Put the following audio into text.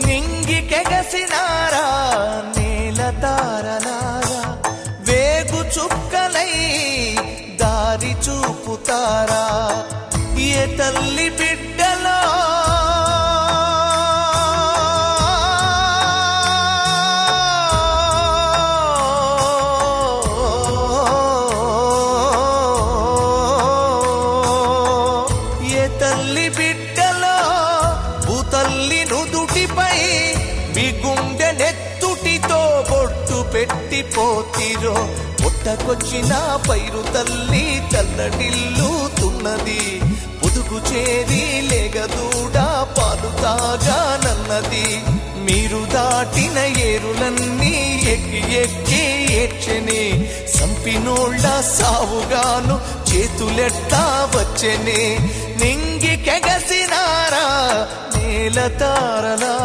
నింగికెగసినారా నేల తారలారా, వేగు చుక్కలై దారి చూపుతారా, ఏ తల్లి బిడ్డలో భూతల్లి నుదుటిపై మీ గుండె నెత్తుటితో బొట్టు పెట్టిపోతిరో, పుట్టకొచ్చిన పైరు తల్లి చల్లడిల్లుతున్నది, పొదుగు చేరి లేగదూడా పాలు తాగానన్నది, మీరు దాటిన ఏరులన్నీ ఎక్కి ఎక్కి ఏడ్చెనే, సంపినోళ్ళ సావుగాను చేతులెట్టా వచ్చెనే, నింగికెగసినారా నేల తారలా.